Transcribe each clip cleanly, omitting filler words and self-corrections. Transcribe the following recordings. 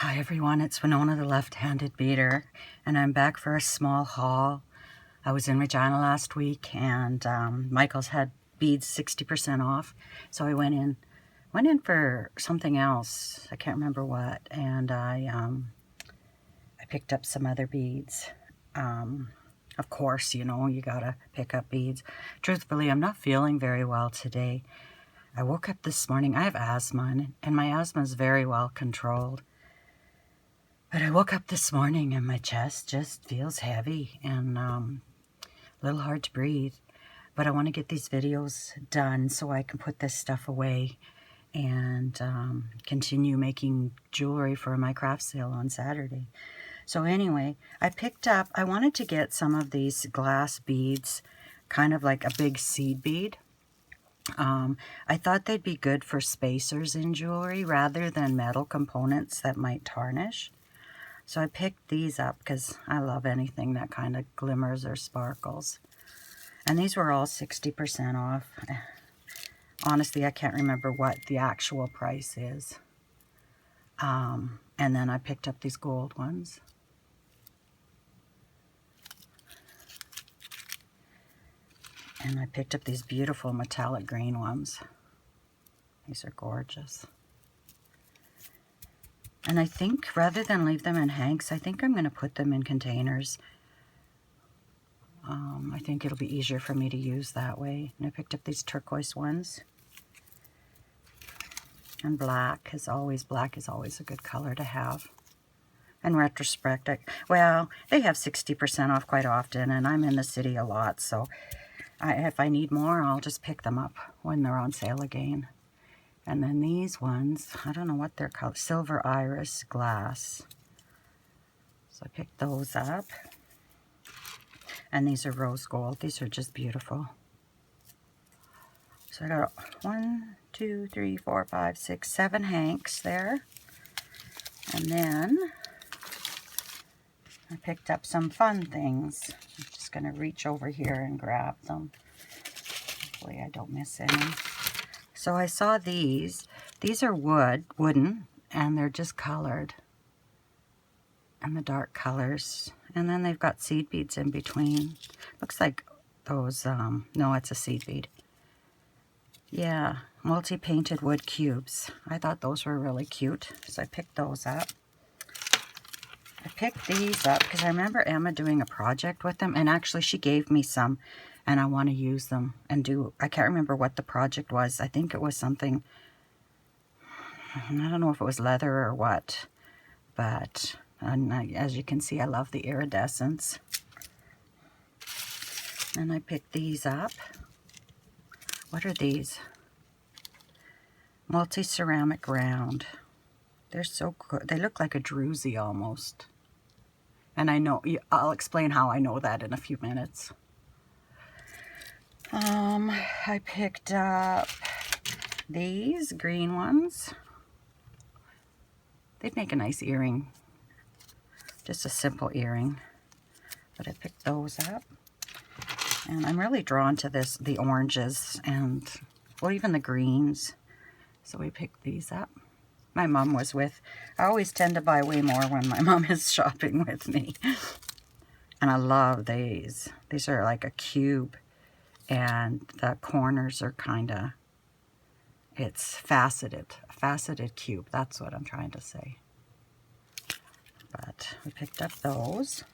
Hi everyone, it's Winona the left-handed beater, and I'm back for a small haul. I was in Regina last week, and Michael's had beads 60% off, so I went in for something else. I can't remember what, and I picked up some other beads. Of course, you know, you gotta pick up beads. Truthfully, I'm not feeling very well today. I woke up this morning. I have asthma, and my asthma is very well controlled. But I woke up this morning and my chest just feels heavy and a little hard to breathe. But I want to get these videos done so I can put this stuff away and continue making jewelry for my craft sale on Saturday. So anyway, I wanted to get some of these glass beads, kind of like a big seed bead. I thought they'd be good for spacers in jewelry rather than metal components that might tarnish. So I picked these up because I love anything that kind of glimmers or sparkles. And these were all 60% off. Honestly, I can't remember what the actual price is. And then I picked up these gold ones. And I picked up these beautiful metallic green ones. These are gorgeous. And I think rather than leave them in hanks, I think I'm going to put them in containers. I think it'll be easier for me to use that way. And I picked up these turquoise ones. And black is always a good color to have. In retrospect, well, they have 60% off quite often, and I'm in the city a lot, so if I need more, I'll just pick them up when they're on sale again. And then these ones, I don't know what they're called, silver iris glass. So I picked those up. And these are rose gold. These are just beautiful. So I got 1, 2, 3, 4, 5, 6, 7 hanks there. And then I picked up some fun things. I'm just going to reach over here and grab them. Hopefully I don't miss any. So I saw these. These are wooden, and they're just colored. And the dark colors. And then they've got seed beads in between. Looks like those, no, it's a seed bead. Yeah, multi-painted wood cubes. I thought those were really cute, so I picked those up. I picked these up because I remember Emma doing a project with them, and actually she gave me some, and I want to use them and do, I can't remember what the project was. I think it was something, I don't know if it was leather or what, but as you can see, I love the iridescence. And I picked these up. What are these? Multi-ceramic round. They're so good. They look like a druzy almost. And I know, I'll explain how I know that in a few minutes. I picked up these green ones. They'd make a nice earring. Just a simple earring. But I picked those up. And I'm really drawn to the oranges and, well, even the greens. So we picked these up. My mom was with, I always tend to buy way more when my mom is shopping with me. And I love these. These are like a cube. And the corners are kind of, it's faceted. A faceted cube. That's what I'm trying to say. But we picked up those.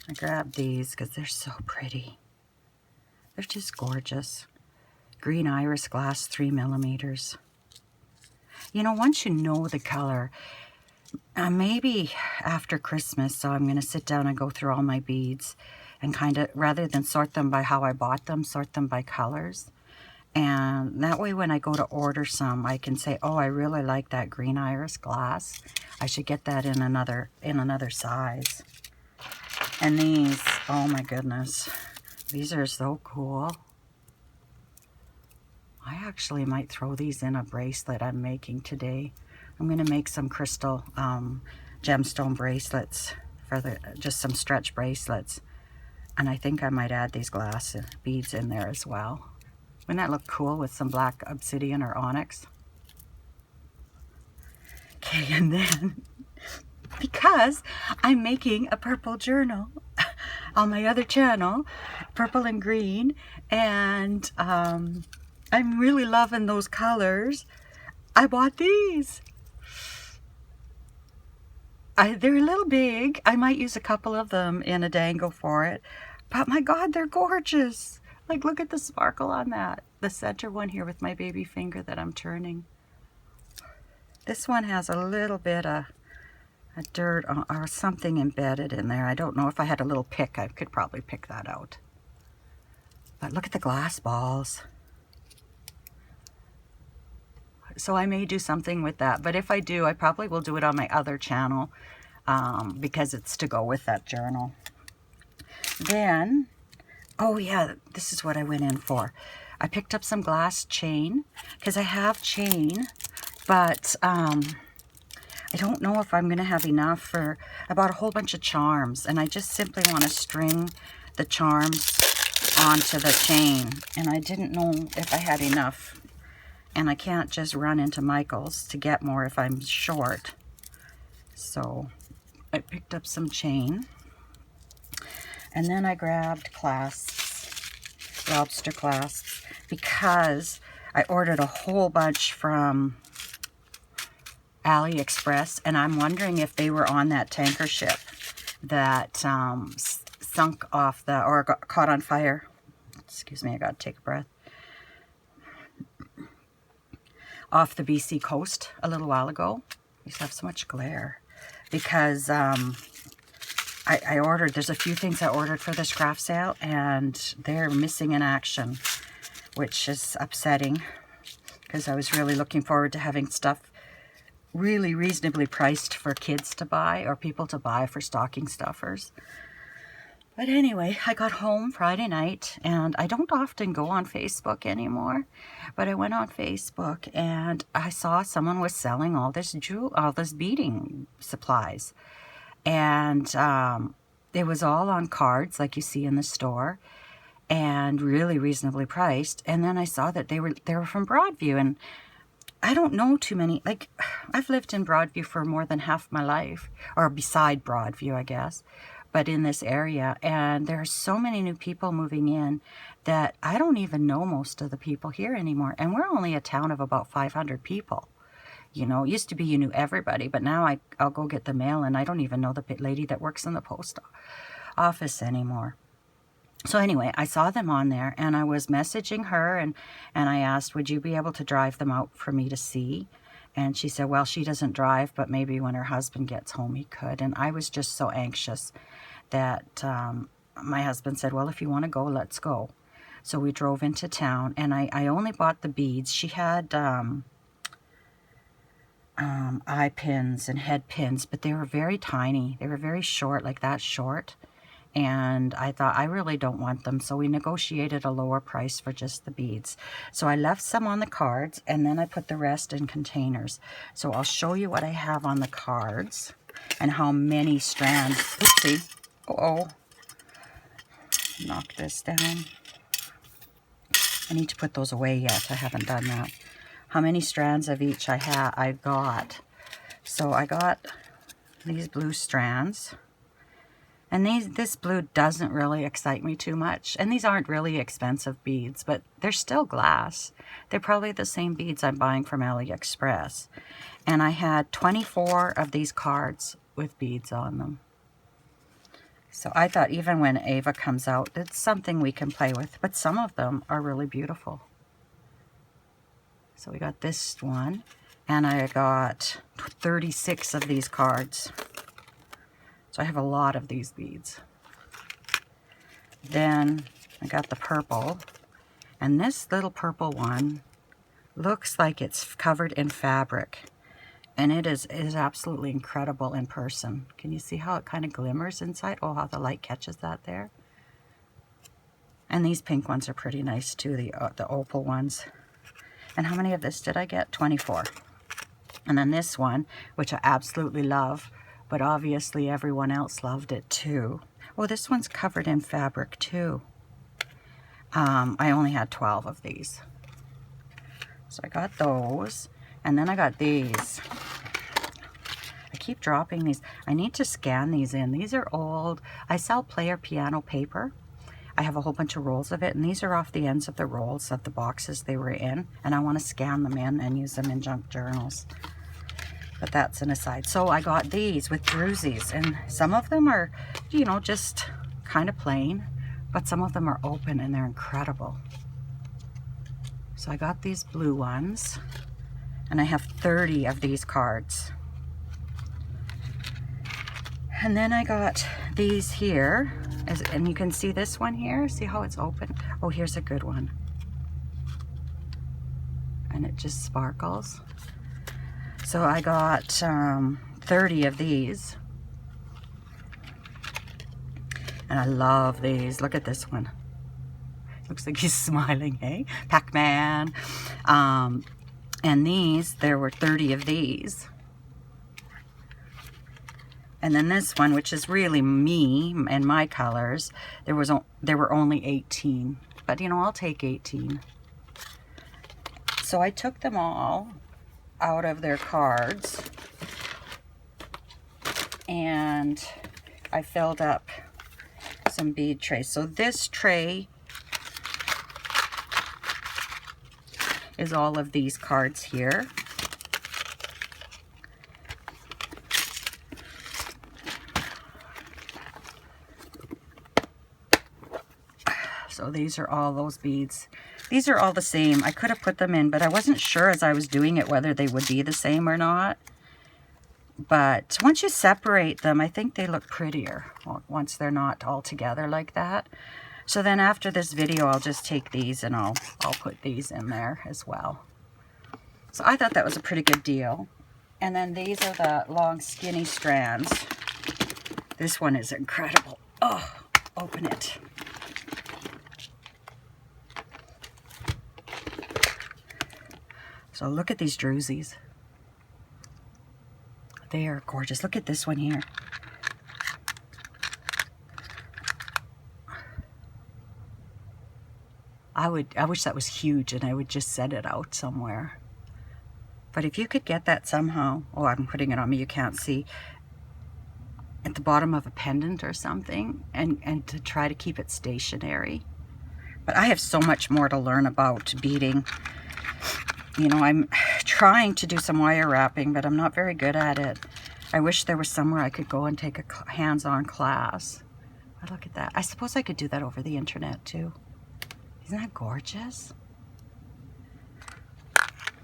I grabbed these because they're so pretty. They're just gorgeous. Green iris glass, 3 millimeters. You know, once you know the color, maybe after Christmas, so I'm going to sit down and go through all my beads and kind of, rather than sort them by how I bought them, sort them by colors. And that way when I go to order some, I can say, oh, I really like that green iris glass. I should get that in another size. And these, oh my goodness, these are so cool. I actually might throw these in a bracelet I'm making today. I'm going to make some crystal gemstone bracelets for just some stretch bracelets. And I think I might add these glass beads in there as well. Wouldn't that look cool with some black obsidian or onyx? Okay, and then, because I'm making a purple journal on my other channel, purple and green, and I'm really loving those colors, I bought these. They're a little big. I might use a couple of them in a dangle for it, but my God, they're gorgeous. Like, look at the sparkle on that. The center one here with my baby finger that I'm turning. This one has a little bit of dirt or something embedded in there. I don't know. If I had a little pick, I could probably pick that out. But look at the glass balls. So I may do something with that. But if I do, I probably will do it on my other channel because it's to go with that journal. Then, oh yeah, this is what I went in for. I picked up some glass chain because I have chain, but I don't know if I'm going to have enough for, I bought a whole bunch of charms, and I just simply want to string the charms onto the chain, and I didn't know if I had enough. And I can't just run into Michael's to get more if I'm short. So I picked up some chain. And then I grabbed clasps, lobster clasps, because I ordered a whole bunch from AliExpress. And I'm wondering if they were on that tanker ship that sunk off the, or got caught on fire. Excuse me, I gotta take a breath. Off the BC coast a little while ago. I used to have so much glare because I ordered, there's a few things I ordered for this craft sale and they're missing in action, which is upsetting because I was really looking forward to having stuff really reasonably priced for kids to buy or people to buy for stocking stuffers. But anyway, I got home Friday night, and I don't often go on Facebook anymore, but I went on Facebook and I saw someone was selling all this beading supplies, and it was all on cards like you see in the store, and really reasonably priced. And then I saw that they were from Broadview, and I don't know too many. Like, I've lived in Broadview for more than half my life, or beside Broadview, I guess. But in this area, and there are so many new people moving in that I don't even know most of the people here anymore. And we're only a town of about 500 people. You know, it used to be you knew everybody, but now I'll go get the mail and I don't even know the lady that works in the post office anymore. So anyway, I saw them on there and I was messaging her and I asked, would you be able to drive them out for me to see? And she said, well, she doesn't drive, but maybe when her husband gets home, he could. And I was just so anxious that my husband said, well, if you want to go, let's go. So we drove into town, and I only bought the beads. She had eye pins and head pins, but they were very tiny. They were very short, like that short. And I thought, I really don't want them. So we negotiated a lower price for just the beads. So I left some on the cards, and then I put the rest in containers. So I'll show you what I have on the cards and how many strands. Oopsie. Uh-oh. Knock this down. I need to put those away yet. I haven't done that. How many strands of each I got. So I got these blue strands. And this blue doesn't really excite me too much. And these aren't really expensive beads, but they're still glass. They're probably the same beads I'm buying from AliExpress. And I had 24 of these cards with beads on them. So I thought even when Ava comes out, it's something we can play with. But some of them are really beautiful. So we got this one. And I got 36 of these cards. So I have a lot of these beads. Then I got the purple. And this little purple one looks like it's covered in fabric. And it is absolutely incredible in person. Can you see how it kind of glimmers inside? Oh, how the light catches that there. And these pink ones are pretty nice too, the opal ones. And how many of this did I get? 24. And then this one, which I absolutely love, but obviously everyone else loved it too. Oh, this one's covered in fabric too. I only had 12 of these. So I got those. And then I got these. I keep dropping these. I need to scan these in. These are old. I sell player piano paper. I have a whole bunch of rolls of it, and these are off the ends of the rolls of the boxes they were in, and I want to scan them in and use them in junk journals. But that's an aside. So I got these with drusies, and some of them are, you know, just kind of plain, but some of them are open and they're incredible. So I got these blue ones, and I have 30 of these cards. And then I got these here, and you can see this one here. See how it's open? Oh, here's a good one. And it just sparkles. So I got 30 of these. And I love these. Look at this one. Looks like he's smiling, hey? Pac-Man. And these, there were 30 of these. And then this one, which is really me and my colors, there were only 18. But, you know, I'll take 18. So I took them all out of their cards, and I filled up some bead trays. So this tray is all of these cards here. So these are all those beads. These are all the same. I could have put them in, but I wasn't sure as I was doing it whether they would be the same or not. But once you separate them, I think they look prettier once they're not all together like that. So then after this video, I'll just take these and I'll put these in there as well. So I thought that was a pretty good deal. And then these are the long skinny strands. This one is incredible. Oh, open it. So look at these drusies. They are gorgeous. Look at this one here. I wish that was huge and I would just set it out somewhere. But if you could get that somehow, oh, I'm putting it on me, you can't see, at the bottom of a pendant or something, and to try to keep it stationary. But I have so much more to learn about beading. You know, I'm trying to do some wire wrapping, but I'm not very good at it. I wish there was somewhere I could go and take a hands-on class. But look at that. I suppose I could do that over the internet too. Isn't that gorgeous?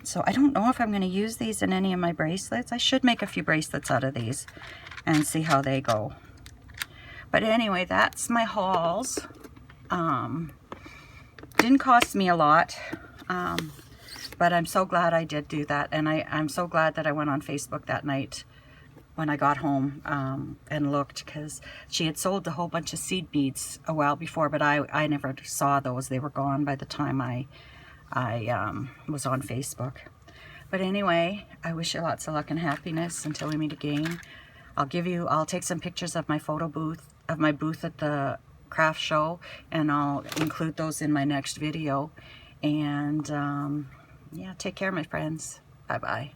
So I don't know if I'm going to use these in any of my bracelets. I should make a few bracelets out of these and see how they go. But anyway, that's my hauls. Didn't cost me a lot. But I'm so glad I did do that, and I'm so glad that I went on Facebook that night when I got home and looked, because she had sold a whole bunch of seed beads a while before, but I never saw those. They were gone by the time I was on Facebook. But anyway, I wish you lots of luck and happiness until we meet again. I'll take some pictures of my my booth at the craft show, and I'll include those in my next video. And yeah, take care, my friends. Bye-bye.